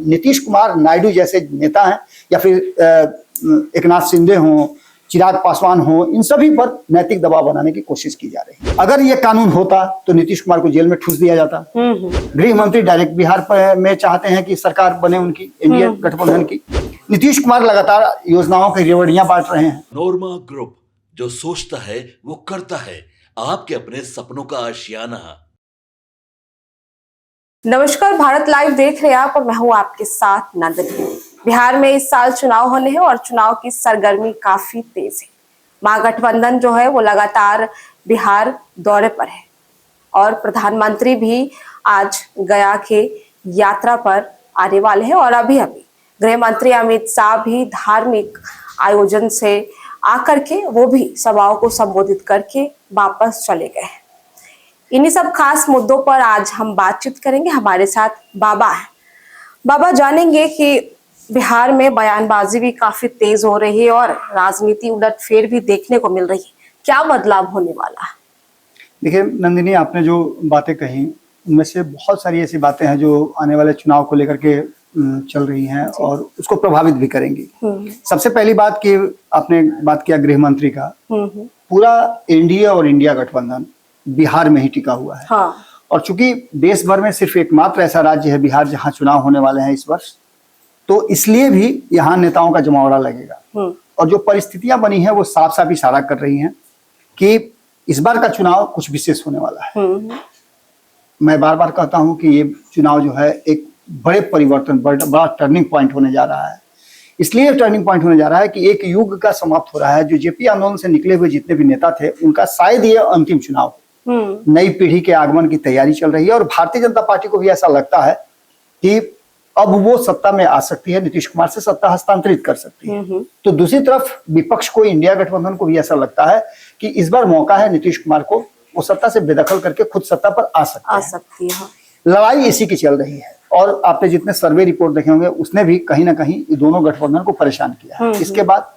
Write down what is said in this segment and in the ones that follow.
नीतीश कुमार नायडू जैसे नेता हैं या फिर एकनाथ शिंदे हों, चिराग पासवान हो, इन सभी पर नैतिक दबाव बनाने की कोशिश की जा रही है। अगर ये कानून होता तो नीतीश कुमार को जेल में ठूस दिया जाता। गृह मंत्री डायरेक्ट बिहार में चाहते हैं कि सरकार बने उनकी, एनडीए गठबंधन की। नीतीश कुमार लगातार योजनाओं की रेवड़ियां बांट रहे हैं। नोरमा ग्रुप, जो सोचता है वो करता है, आपके अपने सपनों का आशियाना। नमस्कार, भारत लाइव देख रहे हैं आप और मैं हूं आपके साथ नंदनी। बिहार में इस साल चुनाव होने हैं और चुनाव की सरगर्मी काफी तेज है। महागठबंधन जो है वो लगातार बिहार दौरे पर है और प्रधानमंत्री भी आज गया के यात्रा पर आने वाले हैं और अभी गृह मंत्री अमित शाह भी धार्मिक आयोजन से आकर के वो भी सभाओं को संबोधित करके वापस चले गए हैं। इन्हीं सब खास मुद्दों पर आज हम बातचीत करेंगे। हमारे साथ बाबा हैं। बाबा, जानेंगे कि बिहार में बयानबाजी भी काफी तेज हो रही है और राजनीति उलटफेर भी देखने को मिल रही है। क्या बदलाव होने वाला है? देखिए नंदिनी, आपने जो बातें कही उनमें से बहुत सारी ऐसी बातें हैं जो आने वाले चुनाव को लेकर के चल रही हैं और उसको प्रभावित भी करेंगी। सबसे पहली बात कि आपने बात किया गृह मंत्री का, पूरा एनडीए और इंडिया गठबंधन बिहार में ही टिका हुआ है। हाँ। और चूंकि देश भर में सिर्फ एकमात्र ऐसा राज्य है बिहार जहां चुनाव होने वाले हैं इस वर्ष, तो इसलिए भी यहाँ नेताओं का जमावड़ा लगेगा। और जो परिस्थितियां बनी हैं वो साफ साफ इशारा कर रही हैं कि इस बार का चुनाव कुछ विशेष होने वाला है। मैं बार बार कहता हूं कि ये चुनाव जो है एक बड़े परिवर्तन, बड़ा टर्निंग पॉइंट होने जा रहा है। इसलिए टर्निंग पॉइंट होने जा रहा है कि एक युग का समाप्त हो रहा है। जो जेपी आंदोलन से निकले हुए जितने भी नेता थे उनका शायद ये अंतिम चुनाव। नई पीढ़ी के आगमन की तैयारी चल रही है और भारतीय जनता पार्टी को भी ऐसा लगता है कि अब वो सत्ता में आ सकती है, नीतीश कुमार से सत्ता हस्तांतरित कर सकती है। तो दूसरी तरफ विपक्ष को, इंडिया गठबंधन को भी ऐसा लगता है कि इस बार मौका है नीतीश कुमार को, वो सत्ता से बेदखल करके खुद सत्ता पर आ सकती है। लड़ाई इसी की चल रही है और आपने जितने सर्वे रिपोर्ट देखे होंगे उसने भी कहीं ना कहीं दोनों गठबंधन को परेशान किया है। इसके बाद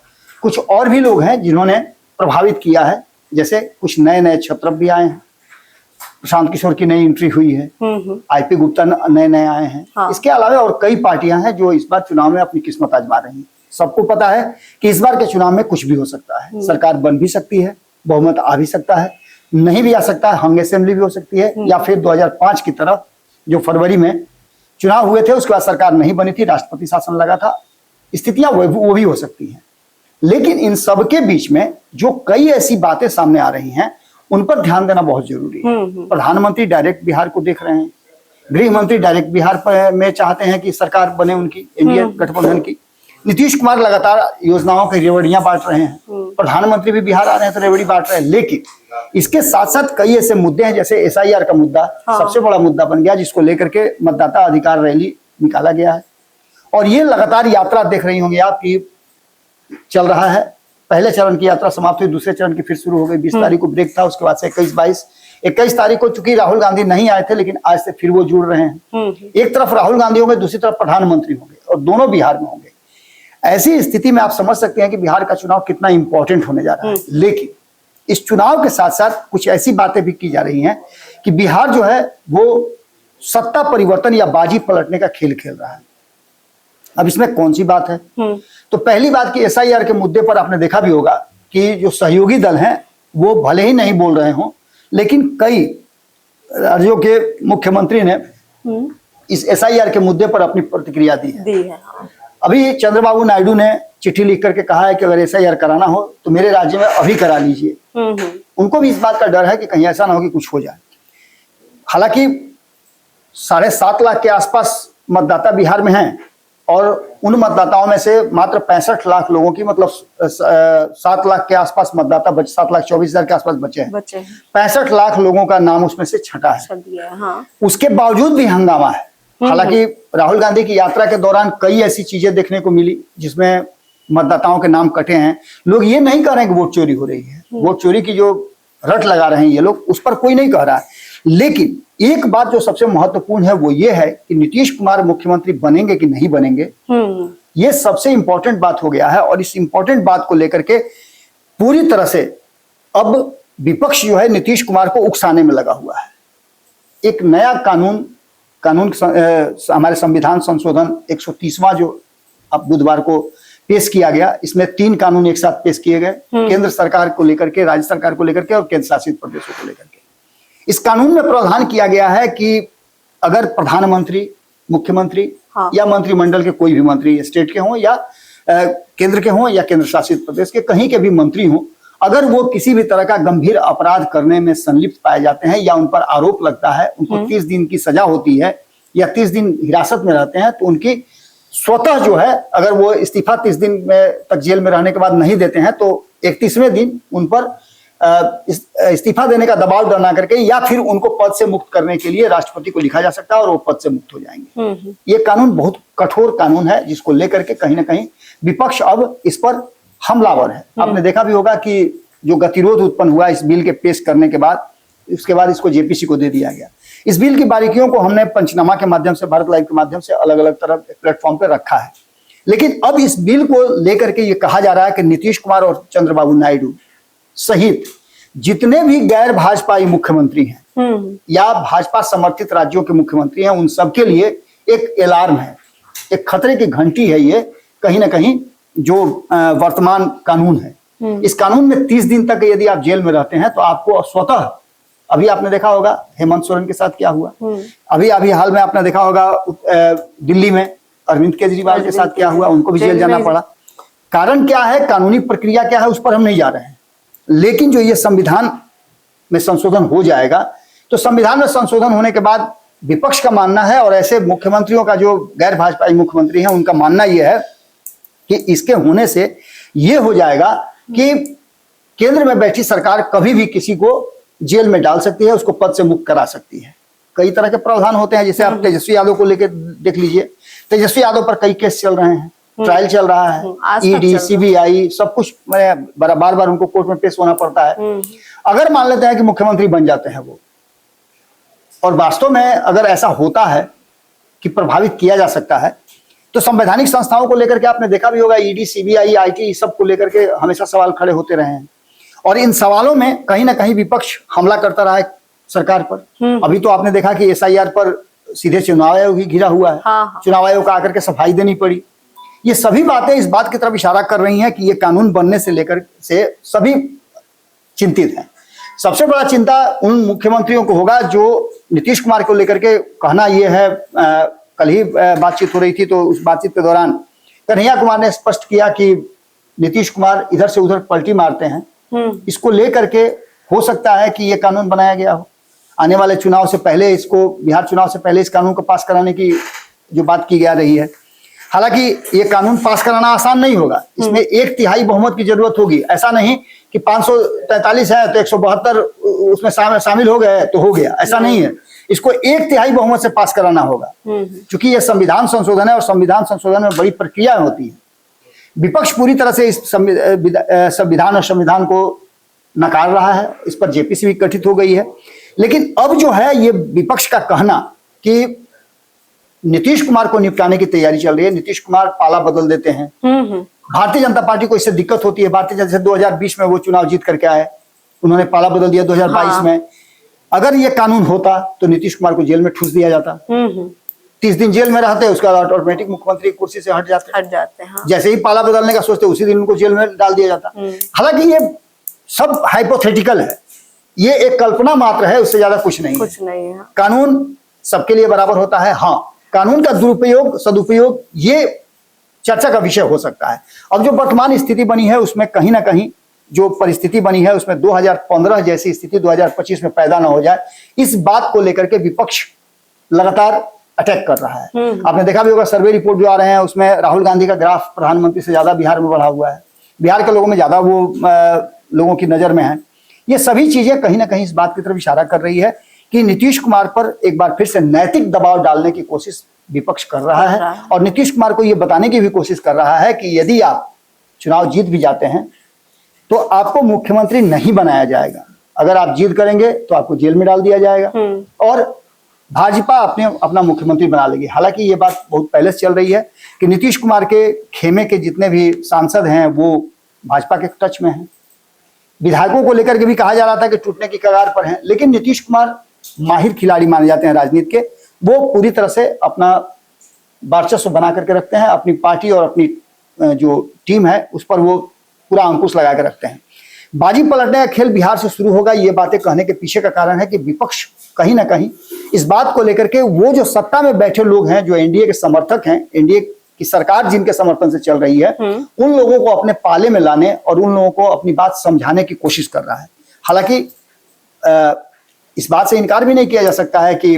कुछ और भी लोग हैं जिन्होंने प्रभावित किया है, जैसे कुछ नए नए छत्र भी आए हैं। प्रशांत किशोर की नई एंट्री हुई है, आईपी गुप्ता नए आए हैं। हाँ। इसके अलावा और कई पार्टियां हैं जो इस बार चुनाव में अपनी किस्मत आजमा रही हैं। सबको पता है कि इस बार के चुनाव में कुछ भी हो सकता है। सरकार बन भी सकती है, बहुमत आ भी सकता है, नहीं भी आ सकता है, हंग असेंबली भी हो सकती है, या फिर 2005 की तरह जो फरवरी में चुनाव हुए थे उसके बाद सरकार नहीं बनी थी, राष्ट्रपति शासन लगा था। स्थितियां वो भी हो सकती हैं। लेकिन इन सबके बीच में जो कई ऐसी बातें सामने आ रही हैं उन पर ध्यान देना बहुत जरूरी है। प्रधानमंत्री डायरेक्ट बिहार को देख रहे हैं, गृह मंत्री डायरेक्ट बिहार में चाहते हैं कि सरकार बने उनकी, एनडीए गठबंधन की। नीतीश कुमार लगातार योजनाओं की रेवड़ियां बांट रहे हैं, प्रधानमंत्री भी बिहार आ रहे हैं तो रेवड़ी बांट रहे हैं। लेकिन इसके साथ साथ कई ऐसे मुद्दे हैं, जैसे एसआईआर का मुद्दा सबसे बड़ा मुद्दा बन गया, जिसको लेकर के मतदाता अधिकार रैली निकाला गया है। और ये लगातार यात्रा देख रही होंगी आप कि चल रहा है। पहले चरण की यात्रा समाप्त हुई, दूसरे चरण की फिर शुरू हो गई। 20 तारीख को ब्रेक था, उसके बाद से 21 तारीख को चूंकि राहुल गांधी नहीं आए थे, लेकिन आज से फिर वो जुड़ रहे हैं। एक तरफ राहुल गांधी होंगे, दूसरी तरफ प्रधानमंत्री होंगे और दोनों बिहार में होंगे। ऐसी स्थिति में आप समझ सकते हैं कि बिहार का चुनाव कितना इंपॉर्टेंट होने जा रहा है। लेकिन इस चुनाव के साथ साथ कुछ ऐसी बातें भी की जा रही हैं कि बिहार जो है वो सत्ता परिवर्तन या बाजी पलटने का खेल खेल रहा है। अब इसमें कौन सी बात है? तो पहली बात कि एसआईआर के मुद्दे पर आपने देखा भी होगा कि जो सहयोगी दल हैं वो भले ही नहीं बोल रहे हों, लेकिन कई राज्यों के मुख्यमंत्री ने इस एसआईआर के मुद्दे पर अपनी प्रतिक्रिया दी है। अभी चंद्रबाबू नायडू ने चिट्ठी लिख करके कहा है कि अगर एसआईआर कराना हो तो मेरे राज्य में अभी करा लीजिए। उनको भी इस बात का डर है कि कहीं ऐसा ना हो कि कुछ हो जाए। हालांकि 7.5 लाख के आसपास मतदाता बिहार में हैं और उन मतदाताओं में से मात्र 65 लाख लोगों की, मतलब 7 लाख के आसपास मतदाता 7,24,000 के आसपास बचे हैं। 65 लाख लोगों का नाम उसमें से छटा है। हाँ। उसके बावजूद भी हंगामा है। हालांकि राहुल गांधी की यात्रा के दौरान कई ऐसी चीजें देखने को मिली जिसमें मतदाताओं के नाम कटे हैं। लोग ये नहीं कह रहे हैं कि वोट चोरी हो रही है, वोट चोरी की जो रट लगा रहे हैं ये लोग, उस पर कोई नहीं कह रहा है। लेकिन एक बात जो सबसे महत्वपूर्ण है वो ये है कि नीतीश कुमार मुख्यमंत्री बनेंगे कि नहीं बनेंगे, ये सबसे इंपॉर्टेंट बात हो गया है। और इस इंपॉर्टेंट बात को लेकर के पूरी तरह से अब विपक्ष जो है नीतीश कुमार को उकसाने में लगा हुआ है। एक नया कानून हमारे संविधान संशोधन 130वां जो अब बुधवार को पेश किया गया, इसमें 3 कानून एक साथ पेश किए गए, केंद्र सरकार को लेकर के, राज्य सरकार को लेकर के और केंद्र शासित प्रदेशों को लेकर के। इस कानून में प्रावधान किया गया है कि अगर प्रधानमंत्री, मुख्यमंत्री या मंत्रिमंडल के कोई भी मंत्री, स्टेट के हों या केंद्र के हों या केंद्र शासित प्रदेश के कहीं के भी मंत्री हों, अगर वो किसी भी तरह का गंभीर अपराध करने में संलिप्त पाए जाते हैं या उन पर आरोप लगता है, उनको 30 दिन की सजा होती है या 30 दिन हिरासत में रहते हैं, तो उनकी स्वतः जो है, अगर वो इस्तीफा 30 दिन तक जेल में रहने के बाद नहीं देते हैं तो 31वें दिन उन पर इस्तीफा देने का दबाव डालना करके या फिर उनको पद से मुक्त करने के लिए राष्ट्रपति को लिखा जा सकता है और वो पद से मुक्त हो जाएंगे। ये कानून बहुत कठोर कानून है, जिसको लेकर के कहीं ना कहीं विपक्ष अब इस पर हमलावर है। आपने देखा भी होगा कि जो गतिरोध उत्पन्न हुआ इस बिल के पेश करने के बाद, उसके बाद इसको जेपीसी को दे दिया गया। इस बिल की बारीकियों को हमने पंचनामा के माध्यम से, भारत लाइव के माध्यम से अलग अलग तरह प्लेटफॉर्म पे रखा है, लेकिन अब इस बिल को लेकर के ये कहा जा रहा है कि नीतीश कुमार और चंद्रबाबू नायडू सहित जितने भी गैर भाजपाई मुख्यमंत्री हैं या भाजपा समर्थित राज्यों के मुख्यमंत्री हैं, उन सबके लिए एक अलार्म है, एक खतरे की घंटी है ये कहीं ना कहीं जो वर्तमान कानून है। इस कानून में 30 दिन तक यदि आप जेल में रहते हैं तो आपको स्वतः, अभी आपने देखा होगा हेमंत सोरेन के साथ क्या हुआ, अभी हाल में आपने देखा होगा दिल्ली में अरविंद केजरीवाल के साथ क्या हुआ, उनको भी जेल जाना पड़ा। कारण क्या है, कानूनी प्रक्रिया क्या है, उस पर हम नहीं जा रहे हैं, लेकिन जो ये संविधान में संशोधन हो जाएगा तो संविधान में संशोधन होने के बाद विपक्ष का मानना है और ऐसे मुख्यमंत्रियों का जो गैर भाजपाई मुख्यमंत्री हैं उनका मानना यह है कि इसके होने से ये हो जाएगा कि केंद्र में बैठी सरकार कभी भी किसी को जेल में डाल सकती है, उसको पद से मुक्त करा सकती है। कई तरह के प्रावधान होते हैं, जैसे आप तेजस्वी यादव को लेकर देख लीजिए, तेजस्वी यादव पर कई केस चल रहे हैं, ट्रायल चल रहा है, ईडी, सीबीआई सब कुछ, बार बार उनको कोर्ट में पेश होना पड़ता है। अगर मान लेते हैं कि मुख्यमंत्री बन जाते हैं वो, और वास्तव में अगर ऐसा होता है कि प्रभावित किया जा सकता है, तो संवैधानिक संस्थाओं को लेकर के आपने देखा भी होगा, ईडी, सीबीआई, आईटी सब को लेकर के हमेशा सवाल खड़े होते रहे हैं और इन सवालों में कहीं ना कहीं विपक्ष हमला करता रहा है सरकार पर। अभी तो आपने देखा कि एसआईआर पर सीधे चुनाव आयोग ही घिरा हुआ है। चुनाव आयोग को आकर के सफाई देनी पड़ी। ये सभी बातें इस बात की तरफ इशारा कर रही हैं कि ये कानून बनने से लेकर से सभी चिंतित हैं। सबसे बड़ा चिंता उन मुख्यमंत्रियों को होगा जो नीतीश कुमार को लेकर के कहना यह है, कल ही बातचीत हो रही थी तो उस बातचीत के दौरान कन्हैया कुमार ने स्पष्ट किया कि नीतीश कुमार इधर से उधर पलटी मारते हैं। इसको लेकर के हो सकता है कि ये कानून बनाया गया हो, आने वाले चुनाव से पहले इसको, बिहार चुनाव से पहले इस कानून को पास कराने की जो बात की जा रही है। हालांकि ये कानून पास कराना आसान नहीं होगा, इसमें 1/3 बहुमत की जरूरत होगी। ऐसा नहीं कि 543 है तो 172 उसमें शामिल हो गए तो हो गया, ऐसा नहीं है। इसको 1/3 बहुमत से पास कराना होगा, क्योंकि ये संविधान संशोधन है और संविधान संशोधन में बड़ी प्रक्रिया होती है। विपक्ष पूरी तरह से इस संविधान और संविधान को नकार रहा है, इस पर जेपीसी भी गठित हो गई है। लेकिन अब जो है ये विपक्ष का कहना कि नीतीश कुमार को निपटाने की तैयारी चल रही है, नीतीश कुमार पाला बदल देते हैं। भारतीय जनता पार्टी को इससे दिक्कत होती है। भारतीय जनता 2020 में वो चुनाव जीत करके आए, उन्होंने पाला बदल दिया 2022 में। अगर ये कानून होता तो नीतीश कुमार को जेल में ठूस दिया जाता, 30 दिन जेल में रहते, उसके बाद ऑटोमेटिक मुख्यमंत्री कुर्सी से हट जाते हैं। जैसे ही पाला बदलने का सोचते उसी दिन उनको जेल में डाल दिया जाता। हालांकि ये सब हाइपोथेटिकल है, ये एक कल्पना मात्र है, उससे ज्यादा कुछ नहीं है। कानून सबके लिए बराबर होता है। हाँ, कानून का दुरुपयोग सदुपयोग ये चर्चा का विषय हो सकता है। अब जो वर्तमान स्थिति बनी है उसमें कहीं ना कहीं जो परिस्थिति बनी है उसमें 2015 जैसी स्थिति 2025 में पैदा ना हो जाए, इस बात को लेकर के विपक्ष लगातार अटैक कर रहा है। आपने देखा भी होगा, सर्वे रिपोर्ट जो आ रहे हैं उसमें राहुल गांधी का ग्राफ प्रधानमंत्री से ज्यादा बिहार में बढ़ा हुआ है, बिहार के लोगों में ज्यादा वो लोगों की नजर में है। ये सभी चीजें कहीं ना कहीं इस बात की तरफ इशारा कर रही है कि नीतीश कुमार पर एक बार फिर से नैतिक दबाव डालने की कोशिश विपक्ष कर रहा है और नीतीश कुमार को यह बताने की भी कोशिश कर रहा है कि यदि आप चुनाव जीत भी जाते हैं तो आपको मुख्यमंत्री नहीं बनाया जाएगा। अगर आप जीत करेंगे तो आपको जेल में डाल दिया जाएगा और भाजपा अपना मुख्यमंत्री बना लेगी। हालांकि ये बात बहुत पहले से चल रही है कि नीतीश कुमार के खेमे के जितने भी सांसद हैं वो भाजपा के टच में हैं। विधायकों को लेकर के भी कहा जा रहा था कि टूटने की कगार पर हैं, लेकिन नीतीश कुमार माहिर खिलाड़ी माने जाते हैं राजनीति के, वो पूरी तरह से अपना वर्चस्व बना करके रखते हैं, अपनी पार्टी और अपनी जो टीम है उस पर वो पूरा अंकुश लगा के रखते हैं। बाजी पलटने का खेल बिहार से शुरू होगा, ये बातें कहने के पीछे का कारण है कि विपक्ष कहीं ना कहीं इस बात को लेकर के, वो जो सत्ता में बैठे लोग हैं, जो एनडीए के समर्थक हैं, एनडीए की सरकार जिनके समर्थन से चल रही है, उन लोगों को अपने पाले में लाने और उन लोगों को अपनी बात समझाने की कोशिश कर रहा है। हालांकि इस बात से इनकार भी नहीं किया जा सकता है कि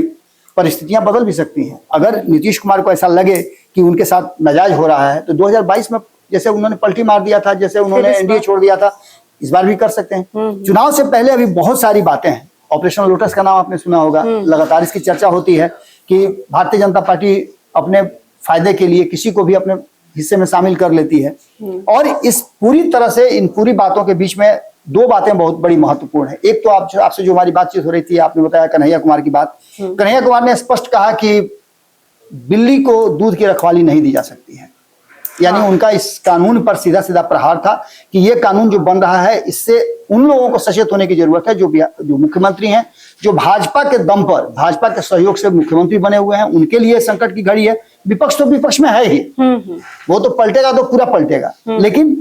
परिस्थितियां बदल भी सकती हैं। अगर नीतीश कुमार को ऐसा लगे कि उनके साथ नाजायज हो रहा है तो 2022 में जैसे उन्होंने पलटी मार दिया था, जैसे उन्होंने एनडीए छोड़ दिया था, इस बार भी कर सकते हैं। चुनाव से पहले अभी बहुत सारी बातें हैं। ऑपरेशन लोटस का नाम आपने सुना होगा, लगातार इसकी चर्चा होती है कि भारतीय जनता पार्टी अपने फायदे के लिए किसी को भी अपने हिस्से में शामिल कर लेती है। और इस पूरी तरह से इन पूरी बातों के बीच में दो बातें बहुत बड़ी महत्वपूर्ण है। एक तो आपसे जो हमारी बातचीत हो रही थी, आपने बताया कन्हैया कुमार की बात। कन्हैया कुमार ने स्पष्ट कहा कि बिल्ली को दूध की रखवाली नहीं दी जा सकती है, यानी उनका इस कानून पर सीधा सीधा प्रहार था कि ये कानून जो बन रहा है इससे उन लोगों को सचेत होने की जरूरत है जो मुख्यमंत्री हैं, जो भाजपा के दम पर, भाजपा के सहयोग से मुख्यमंत्री बने हुए हैं, उनके लिए संकट की घड़ी है। विपक्ष तो विपक्ष में है ही, वो तो पलटेगा तो पूरा पलटेगा, लेकिन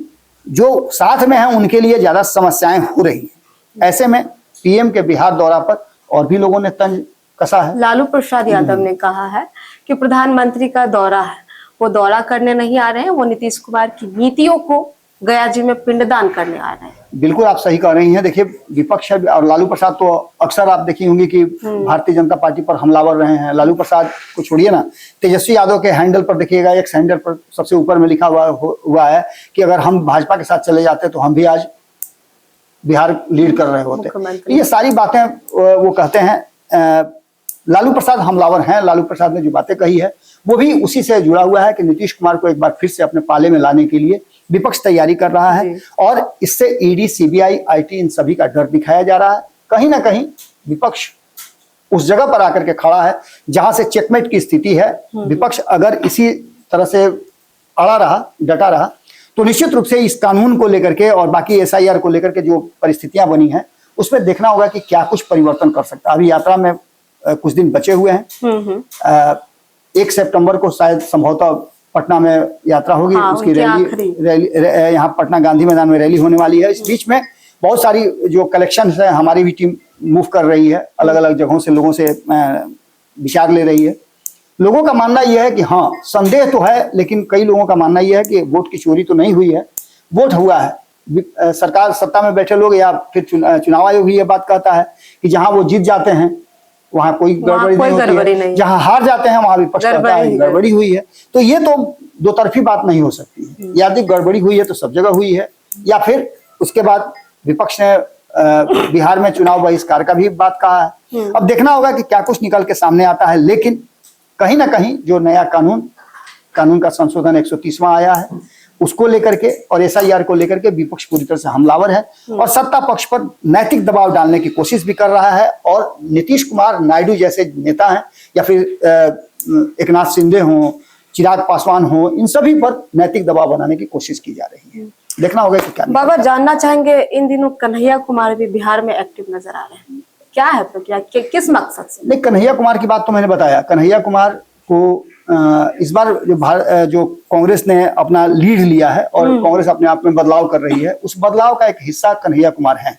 जो साथ में है उनके लिए ज्यादा समस्याएं हो रही हैं। ऐसे में पीएम के बिहार दौरा पर और भी लोगों ने तंज कसा है। लालू प्रसाद यादव ने कहा है कि प्रधानमंत्री का दौरा है, वो दौरा करने नहीं आ रहे हैं, वो नीतीश कुमार की नीतियों को गया जी में पिंडदान करने आ रहे हैं। बिल्कुल आप सही कह रही हैं। देखिए विपक्ष और लालू प्रसाद तो अक्सर आप देखी होंगी कि भारतीय जनता पार्टी पर हमलावर रहे हैं। लालू प्रसाद को छोड़िए ना, तेजस्वी यादव के हैंडल पर देखिएगा, एक हैंडल पर सबसे ऊपर में लिखा हुआ है कि अगर हम भाजपा के साथ चले जाते तो हम भी आज बिहार लीड कर रहे होते। ये सारी बातें वो कहते हैं। लालू प्रसाद हमलावर हैं। लालू प्रसाद ने जो बातें कही है वो भी उसी से जुड़ा हुआ है कि नीतीश कुमार को एक बार फिर से अपने पाले में लाने के लिए विपक्ष तैयारी कर रहा है, और इससे ईडी, सीबीआई, आईटी इन सभी का डर दिखाया जा रहा है। कहीं ना कहीं विपक्ष उस जगह पर आकर के खड़ा है जहां से चेकमेट की स्थिति है। विपक्ष अगर इसी तरह से अड़ा रहा, डटा रहा, तो निश्चित रूप से इस कानून को लेकर के और बाकी एसआईआर को लेकर के जो परिस्थितियां बनी हैं उसमें देखना होगा कि क्या कुछ परिवर्तन कर सकता है। अभी यात्रा में कुछ दिन बचे हुए हैं। 1 सितंबर को शायद संभवतः पटना में यात्रा होगी। उसकी रैली यहाँ पटना गांधी मैदान में रैली होने वाली है। इस बीच में बहुत सारी जो कलेक्शन है, हमारी भी टीम मूव कर रही है, अलग अलग जगहों से लोगों से विचार ले रही है। लोगों का मानना यह है कि हाँ, संदेह तो है, लेकिन कई लोगों का मानना यह है कि वोट की चोरी तो नहीं हुई है, वोट हुआ है। सरकार, सत्ता में बैठे लोग या फिर चुनाव आयोग भी ये बात कहता है कि जहां वो जीत जाते हैं वहां कोई गड़बड़ी नहीं होती है, जहां हार जाते हैं वहां विपक्ष कहता है गड़बड़ी हुई है। तो ये तो दो तरफी बात नहीं हो सकती है। यदि गड़बड़ी हुई है तो सब जगह हुई है, या फिर उसके बाद विपक्ष ने बिहार में चुनाव बहिष्कार का भी बात कहा है। अब देखना होगा कि क्या कुछ निकल के सामने आता है, लेकिन कहीं ना कहीं जो नया कानून का संशोधन 130वां आया है उसको लेकर के और एसआईआर को लेकर के विपक्ष पूरी तरह से हमलावर है और सत्ता पक्ष पर नैतिक दबाव डालने की कोशिश भी कर रहा है। और नीतीश कुमार, नायडू जैसे नेता हैं, या फिर एकनाथ शिंदे हों, चिराग पासवान हो, इन सभी पर नैतिक दबाव बनाने की कोशिश की जा रही है। देखना होगा कि क्या। बाबा, जानना चाहेंगे, इन दिनों कन्हैया कुमार भी बिहार में एक्टिव नजर आ रहे हैं, क्या है प्रक्रिया, किस मकसद से? नहीं, कन्हैया कुमार की बात तो मैंने बताया। कन्हैया कुमार को इस बार जो कांग्रेस ने अपना लीड लिया है और कांग्रेस अपने आप में बदलाव कर रही है, उस बदलाव का एक हिस्सा कन्हैया कुमार है।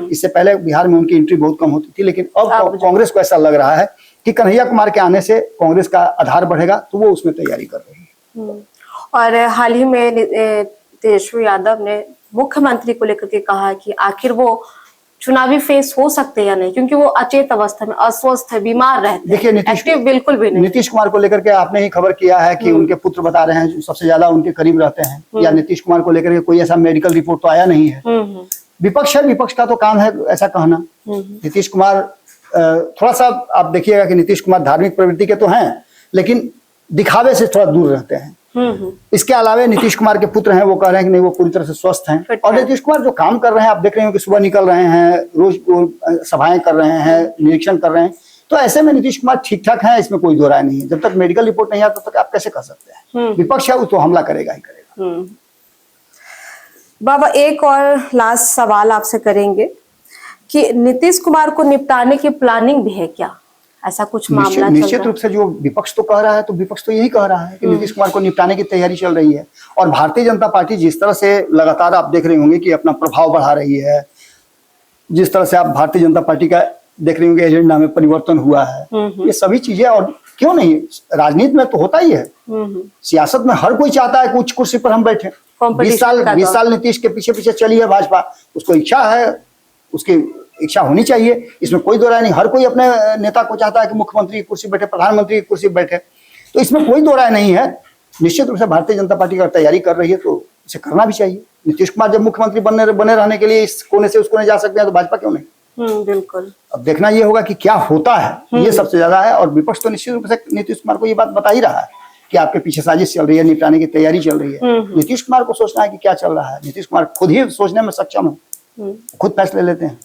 इससे पहले बिहार में उनकी एंट्री बहुत कम होती थी, लेकिन अब कांग्रेस को ऐसा लग रहा है कि कन्हैया कुमार के आने से कांग्रेस का आधार बढ़ेगा, तो वो उसमें तैयारी कर रही है। और हाल ही में तेजस्वी यादव ने मुख्यमंत्री को लेकर के कहा कि आखिर वो चुनावी फेस हो सकते हैं या नहीं, क्योंकि वो अचेत अवस्था में, अस्वस्थ है, बीमार रहते हैं। देखिए, एक्टिव बिल्कुल भी नहीं। नीतीश कुमार को लेकर के आपने ही खबर किया है कि उनके पुत्र बता रहे हैं जो सबसे ज्यादा उनके करीब रहते हैं, या नीतीश कुमार को लेकर के कोई ऐसा मेडिकल रिपोर्ट तो आया नहीं है। विपक्ष है, विपक्ष का तो काम है ऐसा कहना। नीतीश कुमार थोड़ा सा आप देखिएगा कि नीतीश कुमार धार्मिक प्रवृत्ति के तो हैं, लेकिन दिखावे से थोड़ा दूर रहते हैं। इसके अलावा नीतीश कुमार के पुत्र हैं, वो कह रहे हैं कि नहीं, वो पूरी तरह से स्वस्थ हैं। और नीतीश कुमार जो काम कर रहे हैं, आप देख रहे हो कि सुबह निकल रहे हैं, रोज सभाएं कर रहे हैं, निरीक्षण कर रहे हैं, तो ऐसे में नीतीश कुमार ठीक ठाक हैं, इसमें कोई दो राय नहीं है। जब तक मेडिकल रिपोर्ट नहीं आता तब तक आप कैसे कर सकते हैं? विपक्ष है, वो तो हमला करेगा ही करेगा। बाबा, एक और लास्ट सवाल आपसे करेंगे कि नीतीश कुमार को निपटाने की प्लानिंग भी है क्या? ऐसा कुछ मामला चल निश्चित रहा रूप से जो विपक्ष तो कह रहा है, तो विपक्ष तो यही कह रहा है कि नीतीश कुमार को निपटाने की तैयारी चल रही है। और भारतीय जनता पार्टी जिस तरह से लगातार आप देख रहे होंगे कि अपना प्रभाव बढ़ा रही है, जिस तरह से आप भारतीय जनता पार्टी का देख रहे होंगे एजेंडा में परिवर्तन हुआ है, ये सभी चीजें, और क्यों नहीं, राजनीति में तो होता ही है, सियासत में हर कोई चाहता है कि उच्च कुर्सी पर हम बैठे। 20 साल नीतीश के पीछे पीछे चली है भाजपा, उसको इच्छा है, उसकी इच्छा होनी चाहिए, इसमें कोई दो राय नहीं। हर कोई अपने नेता को चाहता है कि मुख्यमंत्री की कुर्सी बैठे, प्रधानमंत्री की कुर्सी बैठे, तो इसमें कोई दो राय नहीं है। निश्चित रूप से भारतीय जनता पार्टी का तैयारी कर रही है, तो इसे करना भी चाहिए। नीतीश कुमार जब मुख्यमंत्री बने रहने के लिए इस कोने से उस कोने जा सकते हैं, तो भाजपा क्यों नहीं? बिल्कुल। अब देखना ये होगा कि क्या होता है, ये सबसे ज्यादा है। और विपक्ष तो निश्चित रूप से नीतीश कुमार को ये बात बता ही रहा है कि आपके पीछे साजिश चल रही है, निपटाने की तैयारी चल रही है। नीतीश कुमार को सोचना है कि क्या चल रहा है। नीतीश कुमार खुद ही सोचने में सक्षम है, खुद फैसले लेते हैं।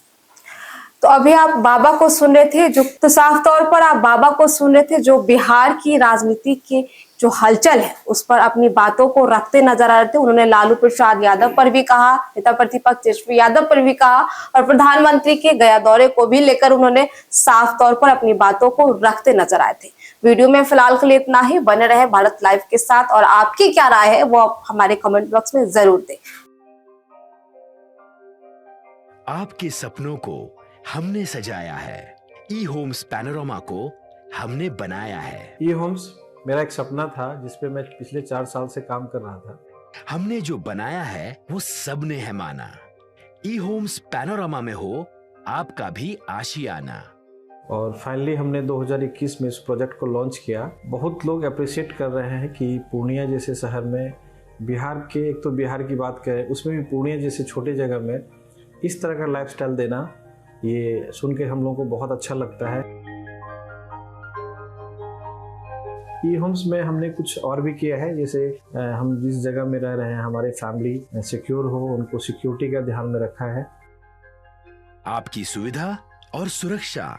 तो अभी आप बाबा को सुन रहे थे, जो तो साफ तौर पर आप बाबा को सुन रहे थे, जो बिहार की राजनीति की जो हलचल है उस पर अपनी बातों को रखते नजर आ रहे थे। उन्होंने लालू प्रसाद यादव पर भी कहा, नेता प्रतिपक्ष तेजस्वी यादव पर भी कहा, और प्रधानमंत्री के गया दौरे को भी लेकर उन्होंने साफ तौर पर अपनी बातों को रखते नजर आए थे। वीडियो में फिलहाल के लिए इतना ही। बने रहे भारत लाइव के साथ, और आपकी क्या राय है वो आप हमारे कमेंट बॉक्स में जरूर दें। आपके सपनों को हमने सजाया है, ई होम्स पैनोरमा को हमने बनाया है। ई होम्स मेरा एक सपना था जिसपे मैं पिछले 4 साल से काम कर रहा था। हमने जो बनाया है वो सबने है माना। ई होम्स पैनोरमा में हो आपका भी आशियाना। और फाइनली हमने 2021 में इस प्रोजेक्ट को लॉन्च किया। बहुत लोग अप्रिशिएट कर रहे हैं कि पूर्णिया जैसे शहर में, बिहार के, एक तो बिहार की बात करें उसमें भी पूर्णिया जैसे छोटे जगह में इस तरह का लाइफस्टाइल देना, ये सुन के हम लोगों को बहुत अच्छा लगता है। ई होम्स में हमने कुछ और भी किया है, जैसे हम जिस जगह में रह रहे हैं हमारे फैमिली सिक्योर हो, उनको सिक्योरिटी का ध्यान में रखा है। आपकी सुविधा और सुरक्षा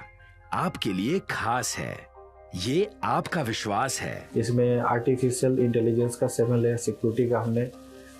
आपके लिए खास है, ये आपका विश्वास है। इसमें आर्टिफिशियल इंटेलिजेंस का 7 लेयर सिक्योरिटी का हमने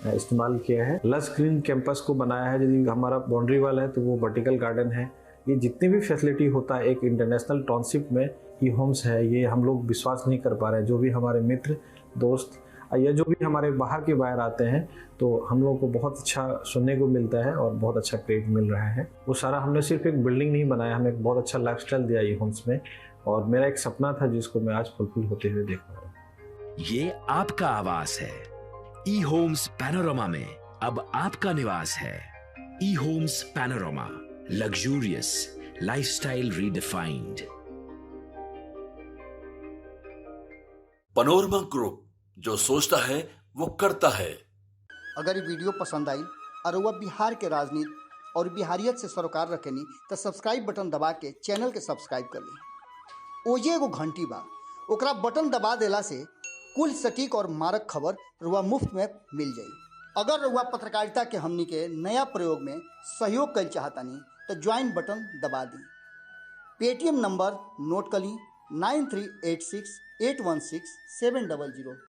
इस्तेमाल किया है। लश ग्रीन कैंपस को बनाया है। यदि हमारा बाउंड्री वाल है तो वो वर्टिकल गार्डन है। ये जितनी भी फैसिलिटी होता है एक इंटरनेशनल टाउनशिप में, ई होम्स है, ये हम लोग विश्वास नहीं कर पा रहे हैं। जो भी हमारे मित्र दोस्त या जो भी हमारे बाहर के बाहर आते हैं, तो हम लोगों को बहुत अच्छा सुनने को मिलता है और बहुत अच्छा क्रेडिट मिल रहा है। वो सारा हमने सिर्फ एक बिल्डिंग नहीं बनाया, हमें एक बहुत अच्छा लाइफस्टाइल दिया ई होम्स में, और मेरा एक सपना था जिसको मैं आज फुलफिल होते हुए देख रहा हूँ। ये आपका आवास है। ई होम्स पैनोरमा में अब आपका निवास है। E Homes Panorama, luxurious lifestyle redefined. Panorama group, जो सोचता है वो करता है। अगर ये वीडियो पसंद आई और वह बिहार के राजनीति और बिहारियत से सरोकार रखेनी, तो सब्सक्राइब बटन दबा के चैनल के सब्सक्राइब कर ली। ओजे एगो घंटी बा, ओकरा बटन दबा देला से कुल सटीक और मारक खबर रुआ मुफ्त में मिल जाई। अगर रुआ पत्रकारिता के हमनी के नया प्रयोग में सहयोग कर चाहतानी, तो ज्वाइन बटन दबा दी। पेटीएम नंबर नोट कर ली 9386816700।